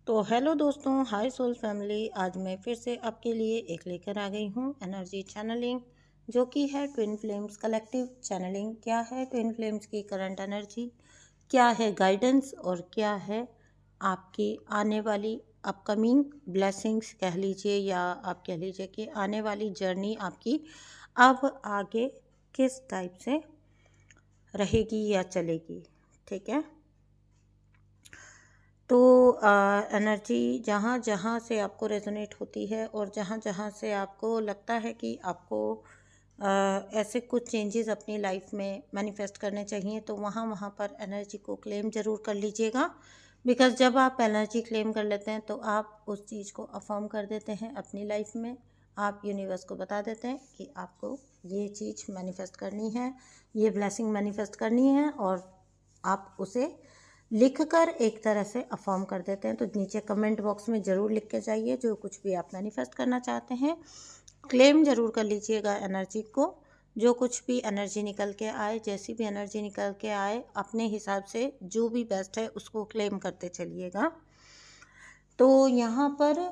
तो हेलो दोस्तों, हाय soul family. आज मैं फिर से आपके लिए एक लेकर आ गई हूँ एनर्जी चैनलिंग, जो कि है ट्विन फ्लेम्स कलेक्टिव चैनलिंग। क्या है ट्विन फ्लेम्स की करंट एनर्जी, क्या है गाइडेंस और क्या है आपकी आने वाली अपकमिंग ब्लेसिंग्स कह लीजिए, या आप कह लीजिए कि आने वाली जर्नी आपकी अब आगे किस टाइप से रहेगी या चलेगी। ठीक है, तो एनर्जी जहाँ जहाँ से आपको रेजोनेट होती है और जहाँ जहाँ से आपको लगता है कि आपको ऐसे कुछ चेंजेस अपनी लाइफ में मैनिफेस्ट करने चाहिए, तो वहाँ वहाँ पर एनर्जी को क्लेम ज़रूर कर लीजिएगा। बिकॉज़ जब आप एनर्जी क्लेम कर लेते हैं तो आप उस चीज़ को अफर्म कर देते हैं अपनी लाइफ में। आप यूनिवर्स को बता देते हैं कि आपको ये चीज़ मैनिफेस्ट करनी है, ये ब्लेसिंग मैनिफेस्ट करनी है, और आप उसे लिख कर एक तरह से अफर्म कर देते हैं। तो नीचे कमेंट बॉक्स में ज़रूर लिख के जाइए जो कुछ भी आप मैनिफेस्ट करना चाहते हैं। क्लेम ज़रूर कर लीजिएगा एनर्जी को। जो कुछ भी एनर्जी निकल के आए, जैसी भी एनर्जी निकल के आए, अपने हिसाब से जो भी बेस्ट है उसको क्लेम करते चलिएगा। तो यहाँ पर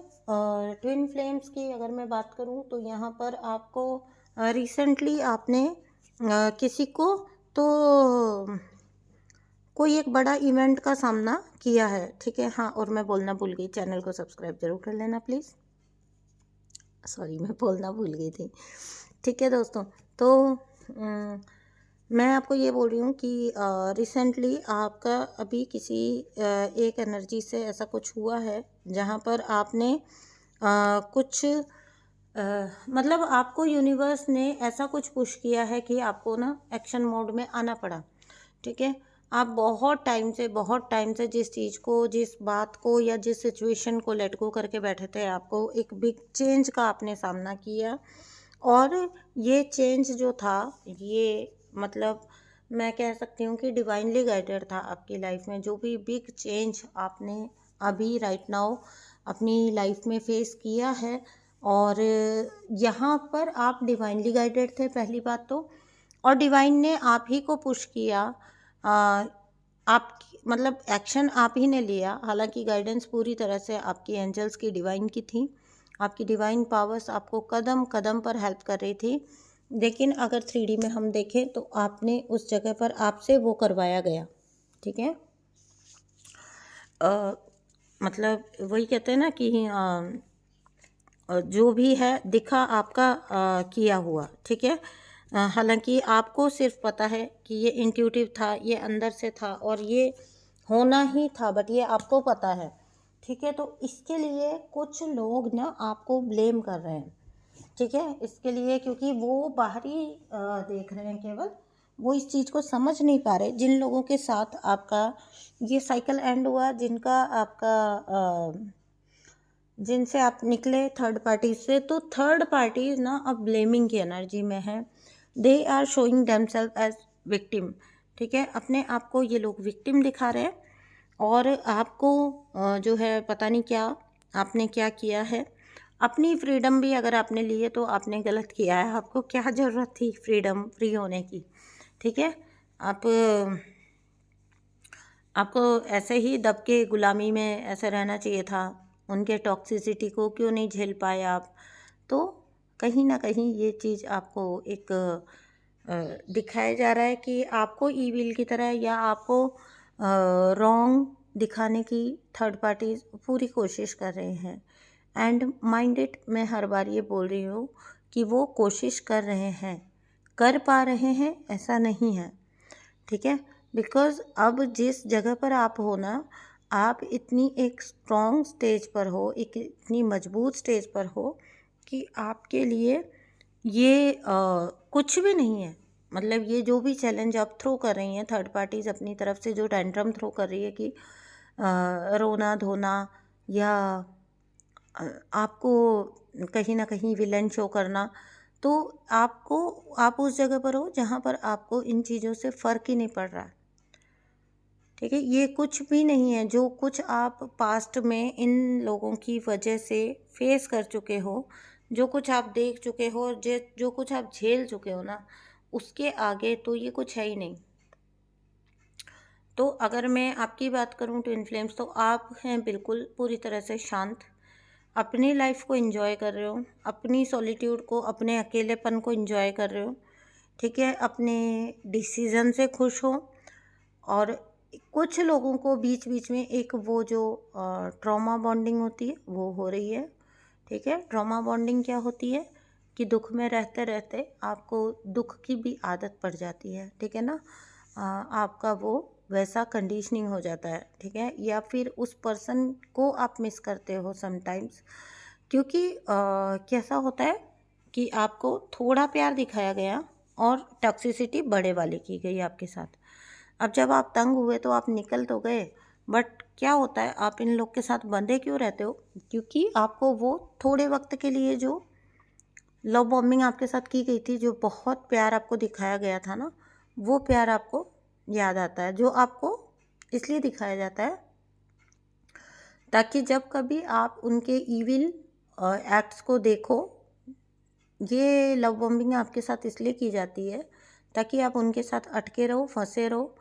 ट्विन फ्लेम्स की अगर मैं बात करूँ तो यहाँ पर आपको रिसेंटली आपने किसी को तो कोई एक बड़ा इवेंट का सामना किया है। ठीक है, हाँ, और मैं बोलना भूल गई, चैनल को सब्सक्राइब जरूर कर लेना प्लीज़। सॉरी, मैं बोलना भूल गई थी। ठीक है दोस्तों, तो मैं आपको ये बोल रही हूँ कि रिसेंटली आपका अभी किसी एक एनर्जी से ऐसा कुछ हुआ है जहाँ पर आपने कुछ मतलब आपको यूनिवर्स ने ऐसा कुछ पुश किया है कि आपको ना एक्शन मोड में आना पड़ा। ठीक है, आप बहुत टाइम से जिस चीज़ को, जिस बात को या जिस सिचुएशन को लेट गो करके बैठे थे, आपको एक बिग चेंज का आपने सामना किया। और ये चेंज जो था, ये मतलब मैं कह सकती हूँ कि डिवाइनली गाइडेड था आपकी लाइफ में। जो भी बिग चेंज आपने अभी राइट नाउ अपनी लाइफ में फेस किया है, और यहाँ पर आप डिवाइनली गाइडेड थे पहली बात तो, और डिवाइन ने आप ही को पुश किया। आप मतलब एक्शन आप ही ने लिया। हालांकि गाइडेंस पूरी तरह से आपकी एंजल्स की, डिवाइन की थी। आपकी डिवाइन पावर्स आपको कदम कदम पर हेल्प कर रही थी। लेकिन अगर 3D में हम देखें तो आपने उस जगह पर आपसे वो करवाया गया। ठीक है, मतलब वही कहते हैं ना कि जो भी है दिखा आपका किया हुआ। ठीक है, हालांकि आपको सिर्फ पता है कि ये इंट्यूटिव था, ये अंदर से था और ये होना ही था, बट ये आपको पता है। ठीक है, तो इसके लिए कुछ लोग ना आपको ब्लेम कर रहे हैं। ठीक है, इसके लिए, क्योंकि वो बाहरी देख रहे हैं केवल, वो इस चीज़ को समझ नहीं पा रहे। जिन लोगों के साथ आपका ये साइकिल एंड हुआ, जिनका आपका जिनसे आप निकले थर्ड पार्टी से, तो थर्ड पार्टी ना अब ब्लेमिंग की एनर्जी में है। They are showing themselves as victim. ठीक है, अपने आप को ये लोग विक्टिम दिखा रहे हैं, और आपको जो है पता नहीं क्या आपने क्या किया है। अपनी फ्रीडम भी अगर आपने ली है तो आपने गलत किया है। आपको क्या ज़रूरत थी फ्रीडम फ्री होने की। ठीक है, आपको ऐसे ही दब के गुलामी में ऐसे रहना चाहिए था। उनके टॉक्सिसिटी को क्यों नहीं झेल पाए आप। तो कहीं ना कहीं ये चीज़ आपको एक दिखाया जा रहा है कि आपको ईविल की तरह, या आपको रॉन्ग दिखाने की थर्ड पार्टी पूरी कोशिश कर रहे हैं। एंड माइंडेड, मैं हर बार ये बोल रही हूँ कि वो कोशिश कर रहे हैं, कर पा रहे हैं ऐसा नहीं है। ठीक है, बिकॉज़ अब जिस जगह पर आप हो ना, आप इतनी एक स्ट्रॉन्ग स्टेज पर हो, एक इतनी मजबूत स्टेज पर हो कि आपके लिए ये कुछ भी नहीं है। मतलब ये जो भी चैलेंज आप थ्रो कर रही हैं, थर्ड पार्टीज़ अपनी तरफ से जो टेंट्रम थ्रो कर रही है कि रोना धोना, या आपको कहीं ना कहीं विलन शो करना, तो आप उस जगह पर हो जहाँ पर आपको इन चीज़ों से फ़र्क ही नहीं पड़ रहा है। ठीक है, ये कुछ भी नहीं है। जो कुछ आप पास्ट में इन लोगों की वजह से फेस कर चुके हो, जो कुछ आप देख चुके हो, और जो कुछ आप झेल चुके हो ना, उसके आगे तो ये कुछ है ही नहीं। तो अगर मैं आपकी बात करूं ट्विन फ्लेम्स, तो आप हैं बिल्कुल पूरी तरह से शांत, अपनी लाइफ को एंजॉय कर रहे हो, अपनी सॉलिट्यूड को, अपने अकेलेपन को एंजॉय कर रहे हो, ठीक है, अपने डिसीजन से खुश हो। और कुछ लोगों को बीच बीच में एक वो जो ट्रॉमा बॉन्डिंग होती है वो हो रही है, ठीक है। ट्रॉमा बॉन्डिंग क्या होती है कि दुख में रहते रहते आपको दुख की भी आदत पड़ जाती है, ठीक है ना। आपका वो वैसा कंडीशनिंग हो जाता है, ठीक है। या फिर उस पर्सन को आप मिस करते हो समटाइम्स, क्योंकि कैसा होता है कि आपको थोड़ा प्यार दिखाया गया और टॉक्सिसिटी बड़े वाले की गई आपके साथ। अब जब आप तंग हुए तो आप निकल तो गए, बट क्या होता है, आप इन लोग के साथ बंधे क्यों रहते हो? क्योंकि आपको वो थोड़े वक्त के लिए जो लव बॉम्बिंग आपके साथ की गई थी, जो बहुत प्यार आपको दिखाया गया था ना, वो प्यार आपको याद आता है, जो आपको इसलिए दिखाया जाता है ताकि जब कभी आप उनके इविल एक्ट्स को देखो। ये लव बॉम्बिंग आपके साथ इसलिए की जाती है ताकि आप उनके साथ अटके रहो, फंसे रहो।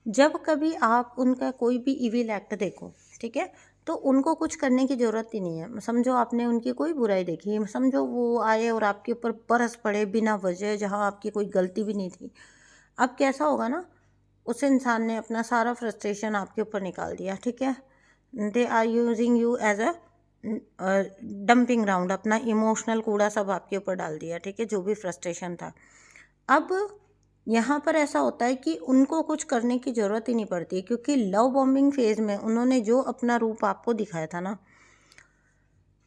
जब कभी आप उनका कोई भी इविल एक्ट देखो, ठीक है, तो उनको कुछ करने की ज़रूरत ही नहीं है। समझो आपने उनकी कोई बुराई देखी, समझो वो आए और आपके ऊपर बरस पड़े बिना वजह, जहाँ आपकी कोई गलती भी नहीं थी। अब कैसा होगा ना, उस इंसान ने अपना सारा फ्रस्ट्रेशन आपके ऊपर निकाल दिया, ठीक है। They are using you as a dumping ground, अपना इमोशनल कूड़ा सब आपके ऊपर डाल दिया, ठीक है, जो भी फ्रस्ट्रेशन था। अब यहाँ पर ऐसा होता है कि उनको कुछ करने की ज़रूरत ही नहीं पड़ती, क्योंकि लव बॉम्बिंग फेज़ में उन्होंने जो अपना रूप आपको दिखाया था ना,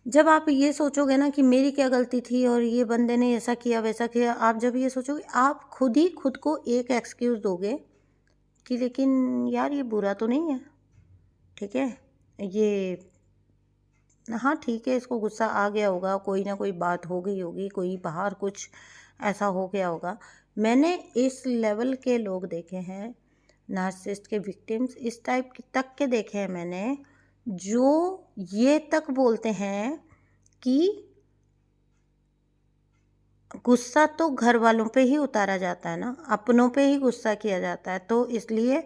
जब आप ये सोचोगे ना कि मेरी क्या गलती थी और ये बंदे ने ऐसा किया वैसा किया, आप जब ये सोचोगे, आप खुद ही खुद को एक एक्सक्यूज़ दोगे कि लेकिन यार ये बुरा तो नहीं है, ठीक है, ये हाँ ठीक है, इसको गुस्सा आ गया होगा, कोई ना कोई बात हो गई होगी, कोई बाहर कुछ ऐसा हो गया होगा। मैंने इस लेवल के लोग देखे हैं, नार्सिसिस्ट के विक्टिम्स इस टाइप तक के देखे हैं मैंने, जो ये तक बोलते हैं कि गुस्सा तो घर वालों पे ही उतारा जाता है ना, अपनों पे ही गुस्सा किया जाता है, तो इसलिए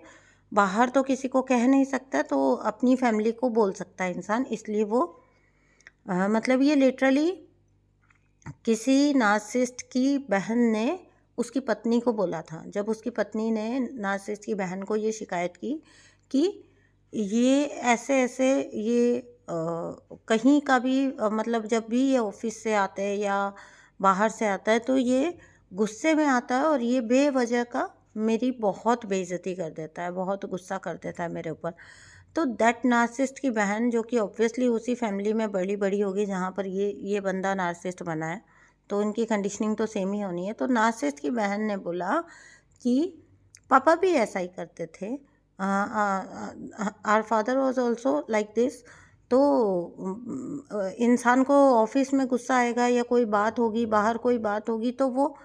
बाहर तो किसी को कह नहीं सकता, तो अपनी फैमिली को बोल सकता है इंसान, इसलिए वो मतलब ये लिटरली किसी नार्सिसिस्ट की बहन ने उसकी पत्नी को बोला था, जब उसकी पत्नी ने नार्सिसिस्ट की बहन को ये शिकायत की कि ये ऐसे ऐसे ये कहीं का भी मतलब जब भी ये ऑफिस से आते हैं या बाहर से आता है तो ये गुस्से में आता है और ये बेवजह का मेरी बहुत बेइज्जती कर देता है, बहुत गुस्सा कर देता है मेरे ऊपर। तो दैट नार्सिसिस्ट की बहन, जो कि ऑब्वियसली उसी फैमिली में बड़ी बड़ी होगी जहाँ पर ये बंदा नार्सिसिस्ट बना है, तो उनकी कंडीशनिंग तो सेम ही होनी है। तो नार्सिसिस्ट की बहन ने बोला कि पापा भी ऐसा ही करते थे, our father was also like this. तो इंसान को ऑफिस में गुस्सा आएगा या कोई बात होगी, बाहर कोई बात होगी, तो वो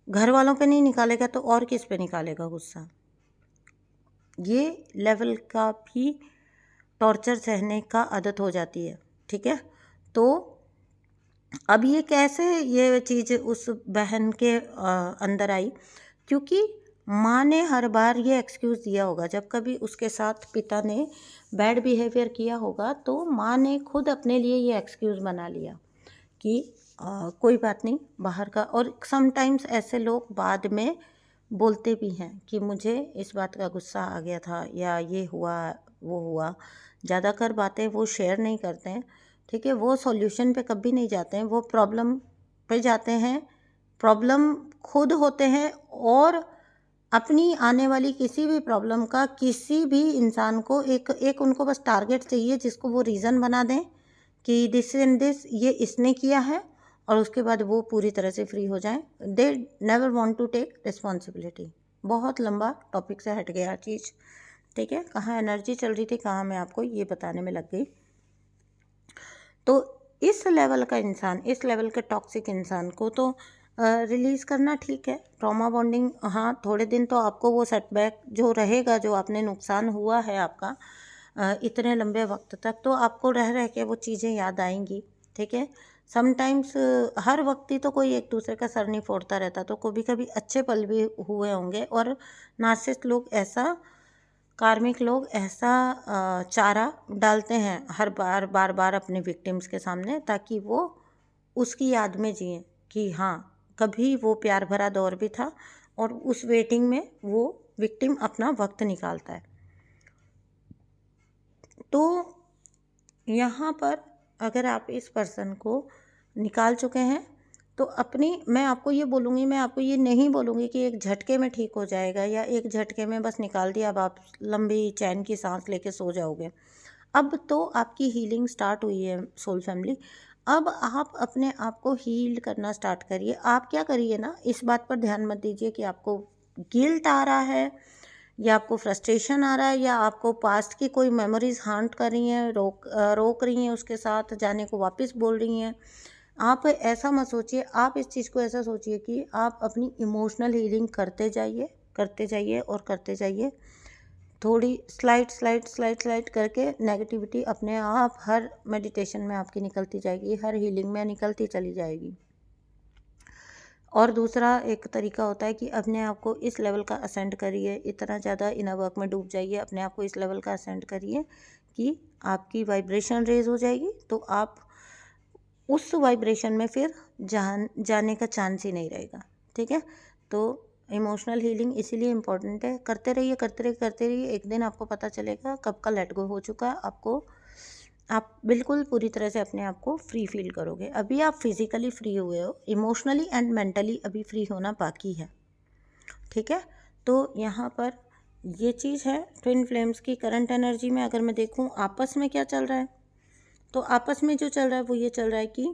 घर वालों पे नहीं निकालेगा तो और किस पे निकालेगा गुस्सा। ये लेवल का भी टॉर्चर सहने का आदत हो जाती है, ठीक है। तो अब ये कैसे ये चीज़ उस बहन के अंदर आई, क्योंकि माँ ने हर बार ये एक्सक्यूज़ दिया होगा, जब कभी उसके साथ पिता ने बैड बिहेवियर किया होगा तो माँ ने खुद अपने लिए ये एक्सक्यूज़ बना लिया कि कोई बात नहीं बाहर का। और समटाइम्स ऐसे लोग बाद में बोलते भी हैं कि मुझे इस बात का गुस्सा आ गया था या ये हुआ वो हुआ। ज़्यादातर बातें वो शेयर नहीं करते हैं, ठीक है, वो सॉल्यूशन पे कभी नहीं जाते हैं, वो प्रॉब्लम पे जाते हैं, प्रॉब्लम खुद होते हैं और अपनी आने वाली किसी भी प्रॉब्लम का किसी भी इंसान को एक उनको बस टारगेट चाहिए जिसको वो रीज़न बना दें कि दिस एंड दिस ये इसने किया है, और उसके बाद वो पूरी तरह से फ्री हो जाएं। They never want to take responsibility. बहुत लंबा टॉपिक से हट गया चीज़, ठीक है, कहाँ एनर्जी चल रही थी, कहाँ मैं आपको ये बताने में लग गई। तो इस लेवल का इंसान, इस लेवल के टॉक्सिक इंसान को तो रिलीज़ करना ठीक है, ट्रॉमा बॉन्डिंग, हाँ थोड़े दिन तो आपको वो सेटबैक जो रहेगा, जो आपने नुकसान हुआ है आपका इतने लंबे वक्त तक, तो आपको रह रह के वो चीज़ें याद आएंगी, ठीक है। समटाइम्स हर वक्त ही तो कोई एक दूसरे का सर नहीं फोड़ता रहता, तो कभी कभी अच्छे पल भी हुए होंगे, और नार्सिसिस्ट लोग ऐसा कार्मिक लोग ऐसा चारा डालते हैं हर बार बार अपने विक्टिम्स के सामने, ताकि वो उसकी याद में जिए कि हाँ कभी वो प्यार भरा दौर भी था, और उस वेटिंग में वो विक्टिम अपना वक्त निकालता है। तो यहाँ पर अगर आप इस पर्सन को निकाल चुके हैं तो मैं आपको ये बोलूँगी, मैं आपको ये नहीं बोलूँगी कि एक झटके में ठीक हो जाएगा या एक झटके में बस निकाल दिया अब आप लंबी चैन की सांस लेके सो जाओगे। अब तो आपकी हीलिंग स्टार्ट हुई है सोल फैमिली। अब आप अपने आप को हील करना स्टार्ट करिए। आप क्या करिए ना, इस बात पर ध्यान मत दीजिए कि आपको गिल्ट आ रहा है या आपको फ्रस्ट्रेशन आ रहा है या आपको पास्ट की कोई मेमोरीज हांट कर रही हैं, रोक रही हैं, उसके साथ जाने को वापस बोल रही हैं। आप ऐसा मत सोचिए। आप इस चीज़ को ऐसा सोचिए कि आप अपनी इमोशनल हीलिंग करते जाइए और करते जाइए। थोड़ी स्लाइड करके नेगेटिविटी अपने आप हर मेडिटेशन में आपकी निकलती जाएगी, हर हीलिंग में निकलती चली जाएगी। और दूसरा एक तरीका होता है कि अपने आप को इस लेवल का असेंड करिए, इतना ज़्यादा इनर वर्क में डूब जाइए, अपने आप को इस लेवल का असेंड करिए कि आपकी वाइब्रेशन रेज हो जाएगी, तो आप उस वाइब्रेशन में फिर जाने का चांस ही नहीं रहेगा। ठीक है, तो इमोशनल हीलिंग इसीलिए इम्पॉर्टेंट है। करते रहिए। एक दिन आपको पता चलेगा कब का लेट गो हो चुका है। आप बिल्कुल पूरी तरह से अपने आप को फ्री फील करोगे। अभी आप फिजिकली फ्री हुए हो, इमोशनली एंड मेंटली अभी फ्री होना बाकी है। ठीक है, तो यहाँ पर ये चीज़ है ट्विन फ्लेम्स की करंट एनर्जी में। अगर मैं देखूँ आपस में क्या चल रहा है, तो आपस में जो चल रहा है वो ये चल रहा है कि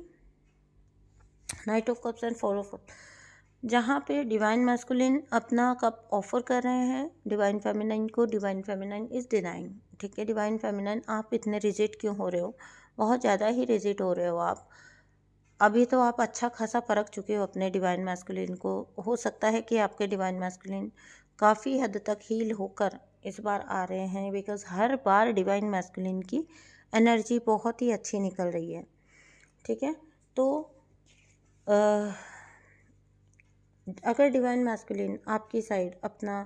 night of cups and four of cups, जहाँ पे डिवाइन मैस्कुलिन अपना कप ऑफर कर रहे हैं डिवाइन फेमिनाइन को, डिवाइन फेमिनाइन इज़ डिनाइंग। ठीक है, डिवाइन फेमिनाइन आप इतने रिजिड क्यों हो रहे हो, बहुत ज़्यादा ही रिजिड हो रहे हो आप। अभी तो आप अच्छा खासा परख चुके हो अपने डिवाइन मैस्कुलिन को। हो सकता है कि आपके डिवाइन मैस्कुलिन काफ़ी हद तक हील होकर इस बार आ रहे हैं, because her bar divine masculine की एनर्जी बहुत ही अच्छी निकल रही है। ठीक है, तो अगर डिवाइन मैस्कुलिन आपकी साइड अपना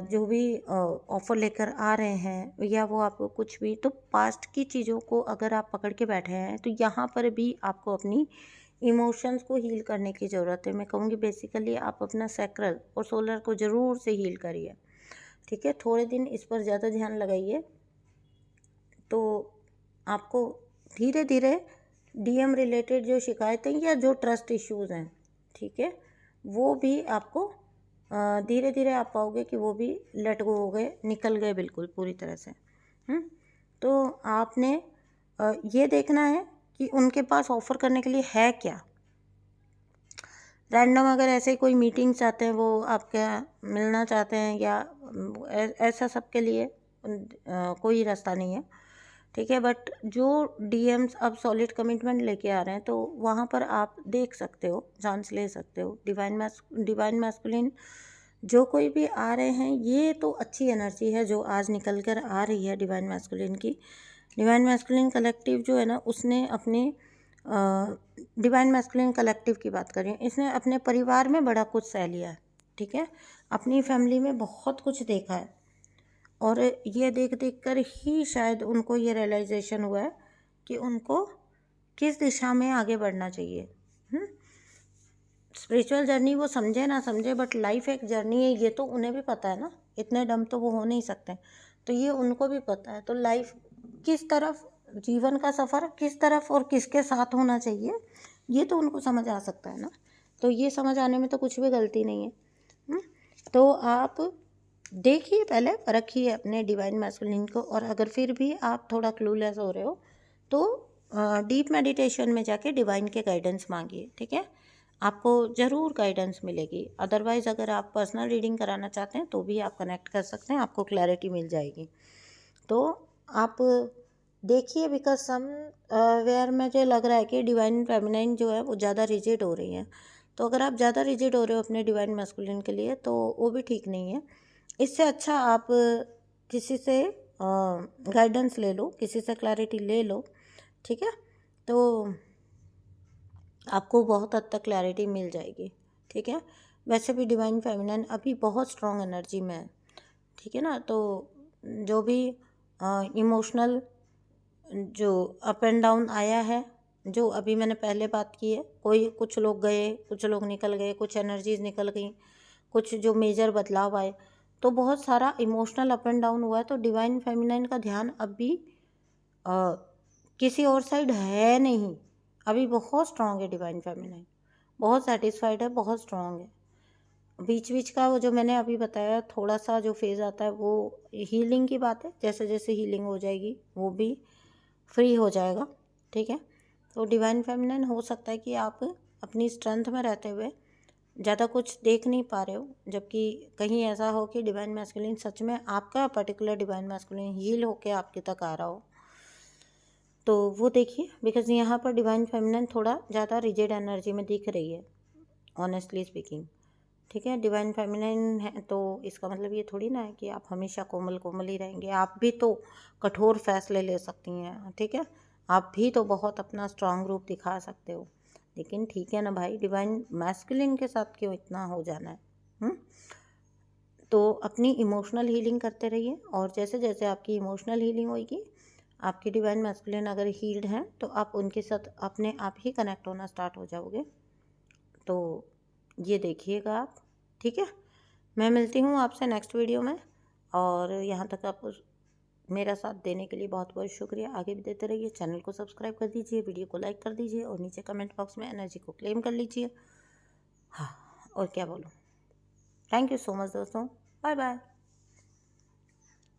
जो भी ऑफ़र लेकर आ रहे हैं या वो आपको कुछ भी, तो पास्ट की चीज़ों को अगर आप पकड़ के बैठे हैं तो यहाँ पर भी आपको अपनी इमोशंस को हील करने की ज़रूरत है। मैं कहूँगी बेसिकली आप अपना सैक्रल और सोलर को ज़रूर से हील करिए। ठीक है, थोड़े दिन इस पर ज़्यादा ध्यान लगाइए, तो आपको धीरे धीरे डीएम रिलेटेड जो शिकायतें या जो ट्रस्ट इश्यूज़ हैं, ठीक है, वो भी आपको धीरे धीरे आप पाओगे कि वो भी लेट गो हो गए, निकल गए बिल्कुल पूरी तरह से। तो आपने ये देखना है कि उनके पास ऑफ़र करने के लिए है क्या। रैंडम अगर ऐसे कोई मीटिंग चाहते हैं, वो आपके मिलना चाहते हैं या ऐसा सबके लिए कोई रास्ता नहीं है। ठीक है, बट जो डीएम्स अब सॉलिड कमिटमेंट लेके आ रहे हैं, तो वहाँ पर आप देख सकते हो, चांस ले सकते हो। डिवाइन मैस्कुलिन जो कोई भी आ रहे हैं, ये तो अच्छी एनर्जी है जो आज निकल कर आ रही है डिवाइन मैस्कुलिन की। डिवाइन मैस्कुलिन कलेक्टिव जो है ना, उसने अपने डिवाइन मैस्कुलिन कलेक्टिव की बात करें, इसने अपने परिवार में बड़ा कुछ सह लिया है। ठीक है, अपनी फैमिली में बहुत कुछ देखा है, और ये देख कर ही शायद उनको ये रियलाइजेशन हुआ है कि उनको किस दिशा में आगे बढ़ना चाहिए। स्पिरिचुअल जर्नी वो समझे ना समझे, बट लाइफ एक जर्नी है, ये तो उन्हें भी पता है ना, इतने डम तो वो हो नहीं सकते, तो ये उनको भी पता है। तो लाइफ किस तरफ, जीवन का सफ़र किस तरफ और किसके साथ होना चाहिए, ये तो उनको समझ आ सकता है ना। तो ये समझ आने में तो कुछ भी गलती नहीं है। तो आप देखिए, पहले परखिए अपने डिवाइन मैस्कुलिन को, और अगर फिर भी आप थोड़ा क्लूलेस हो रहे हो तो डीप मेडिटेशन में जाके डिवाइन के गाइडेंस मांगिए। ठीक है, आपको ज़रूर गाइडेंस मिलेगी। अदरवाइज़ अगर आप पर्सनल रीडिंग कराना चाहते हैं तो भी आप कनेक्ट कर सकते हैं, आपको क्लैरिटी मिल जाएगी। तो आप देखिए, बिकॉज सम वेयर मुझे लग रहा है कि डिवाइन फेमिनाइन जो है वो ज़्यादा रिजिड हो रही हैं। तो अगर आप ज़्यादा रिजिड हो रहे हो अपने डिवाइन मैस्कुलिन के लिए, तो वो भी ठीक नहीं है। इससे अच्छा आप किसी से गाइडेंस ले लो, किसी से क्लैरिटी ले लो। ठीक है, तो आपको बहुत हद तक क्लैरिटी मिल जाएगी। ठीक है, वैसे भी डिवाइन फेमिनाइन अभी बहुत स्ट्रॉन्ग एनर्जी में है। ठीक है ना, तो जो भी इमोशनल जो अप एंड डाउन आया है, जो अभी मैंने पहले बात की है, कुछ लोग गए, कुछ लोग निकल गए, कुछ एनर्जीज निकल गई, कुछ जो मेजर बदलाव आए, तो बहुत सारा इमोशनल अप एंड डाउन हुआ है। तो डिवाइन फेमिनाइन का ध्यान अब भी किसी और साइड है नहीं, अभी बहुत स्ट्रांग है डिवाइन फेमिनाइन, बहुत सेटिस्फाइड है, बहुत स्ट्रांग है। बीच बीच का वो जो मैंने अभी बताया थोड़ा सा जो फेज़ आता है वो हीलिंग की बात है, जैसे जैसे हीलिंग हो जाएगी वो भी फ्री हो जाएगा, ठीक है। तो डिवाइन फेमिनाइन हो सकता है कि आप अपनी स्ट्रेंथ में रहते हुए ज़्यादा कुछ देख नहीं पा रहे हो, जबकि कहीं ऐसा हो कि डिवाइन मैस्कुलिन सच में आपका पर्टिकुलर डिवाइन मैस्कुलिन हील होके आपके तक आ रहा हो, तो वो देखिए। बिकॉज यहाँ पर डिवाइन फेमिनाइन थोड़ा ज़्यादा रिजिड एनर्जी में दिख रही है, ऑनेस्टली स्पीकिंग, ठीक है। डिवाइन फेमिनाइन है तो इसका मतलब ये थोड़ी ना है कि आप हमेशा कोमल कोमल ही रहेंगे, आप भी तो कठोर फैसले ले सकती हैं, ठीक है। आप भी तो बहुत अपना स्ट्रांग रूप दिखा सकते हो, लेकिन ठीक है ना भाई, डिवाइन मैस्कुलिन के साथ क्यों इतना हो जाना है? तो अपनी इमोशनल हीलिंग करते रहिए, और जैसे जैसे आपकी इमोशनल हीलिंग होगी, आपकी डिवाइन मैस्कुलिन अगर हील्ड हैं तो आप उनके साथ अपने आप ही कनेक्ट होना स्टार्ट हो जाओगे। तो ये देखिएगा आप, ठीक है। मैं मिलती हूँ आपसे नेक्स्ट वीडियो में, और यहाँ तक आप मेरा साथ देने के लिए बहुत बहुत शुक्रिया। आगे भी देते रहिए, चैनल को सब्सक्राइब कर दीजिए, वीडियो को लाइक कर दीजिए, और नीचे कमेंट बॉक्स में एनर्जी को क्लेम कर लीजिए। हाँ, और क्या बोलूँ। थैंक यू सो मच दोस्तों, बाय बाय।